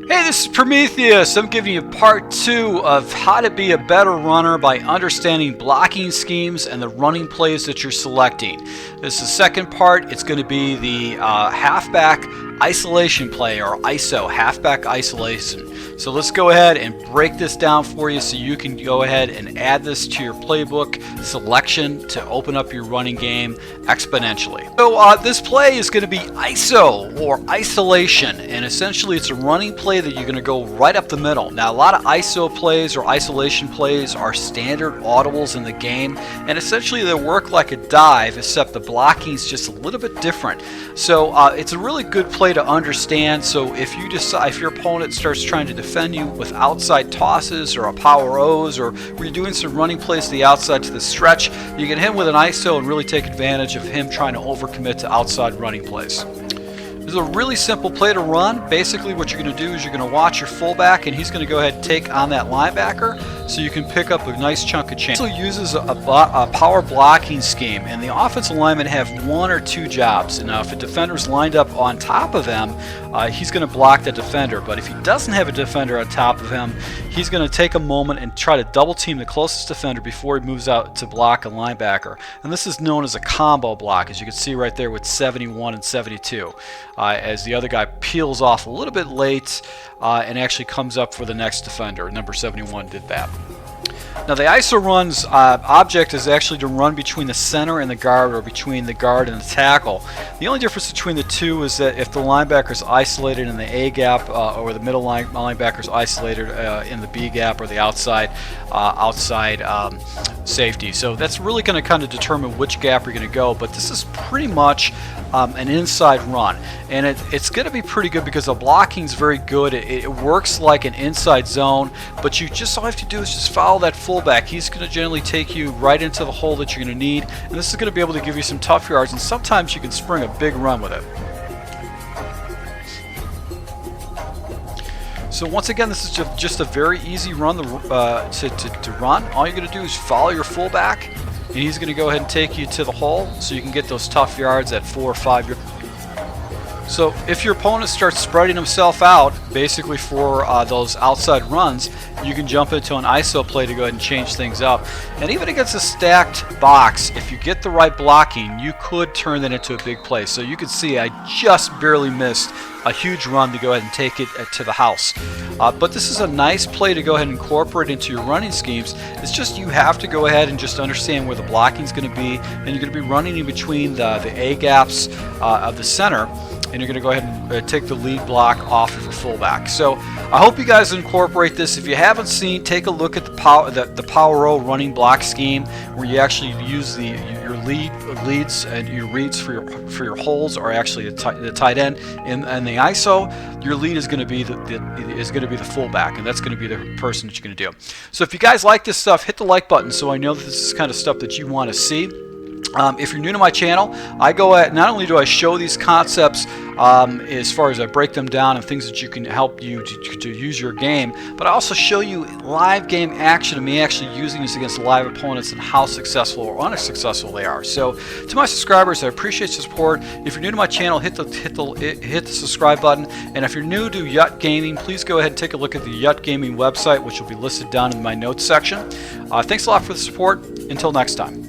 Hey, this is Prometheus. I'm giving you part 2 of how to be a better runner by understanding blocking schemes and the running plays that you're selecting. This is the second part. It's going to be the halfback isolation play, or ISO, halfback isolation. So let's go ahead and break this down for you so you can go ahead and add this to your playbook selection to open up your running game exponentially. So this play is going to be ISO, or isolation, and essentially it's a running play that you're going to go right up the middle. Now, a lot of ISO plays or isolation plays are standard audibles in the game, and essentially they work like a dive, except the blocking is just a little bit different. So it's a really good play to understand. So if you decide, if your opponent starts trying to defend you with outside tosses or a power O's, or you're doing some running plays to the outside to the stretch, you can hit him with an ISO and really take advantage of him trying to overcommit to outside running plays. This is a really simple play to run. Basically what you're going to do is you're going to watch your fullback, and he's going to go ahead and take on that linebacker so you can pick up a nice chunk of change. It also uses a power blocking scheme, and the offensive linemen have one or two jobs. Now if a defender's lined up on top of him, he's going to block the defender, but if he doesn't have a defender on top of him, he's going to take a moment and try to double team the closest defender before he moves out to block a linebacker. And this is known as a combo block, as you can see right there with 71 and 72. As the other guy peels off a little bit late and actually comes up for the next defender. Number 71 did that. Now the ISO run's object is actually to run between the center and the guard, or between the guard and the tackle. The only difference between the two is that if the linebacker is isolated in the A gap, or the middle linebacker is isolated in the B gap, or the outside safety. So that's really going to kind of determine which gap you're going to go, but this is pretty much an inside run, and it's going to be pretty good because the blocking is very good. It works like an inside zone, but you just all you have to do is just follow that fullback. He's going to generally take you right into the hole that you're going to need, and this is going to be able to give you some tough yards, and sometimes you can spring a big run with it. So once again, this is just a very easy run to run. All you're going to do is follow your fullback, and he's going to go ahead and take you to the hole so you can get those tough yards at 4 or 5 yards. So if your opponent starts spreading himself out, basically for those outside runs, you can jump into an ISO play to go ahead and change things up. And even against a stacked box, if you get the right blocking, you could turn that into a big play. So you can see I just barely missed a huge run to go ahead and take it to the house. But this is a nice play to go ahead and incorporate into your running schemes. It's just you have to go ahead and just understand where the blocking is going to be, and you're going to be running in between the A gaps of the center, and you're going to go ahead and take the lead block off of your fullback. So I hope you guys incorporate this. If you haven't seen, take a look at the Power O running block scheme, where you actually use your leads and your reads for your holes are actually the tight end, and the ISO, your lead is going to be the fullback, and that's going to be the person that you're going to do. So if you guys like this stuff, hit the like button so I know that this is kind of stuff that you want to see. If you're new to my channel, I go at, not only do I show these concepts as far as I break them down and things that you can help you to use your game, but I also show you live game action of me actually using this against live opponents and how successful or unsuccessful they are. So to my subscribers, I appreciate your support. If you're new to my channel, hit the subscribe button, and if you're new to Yut Gaming, please go ahead and take a look at the Yut Gaming website, which will be listed down in my notes section. Thanks a lot for the support. Until next time.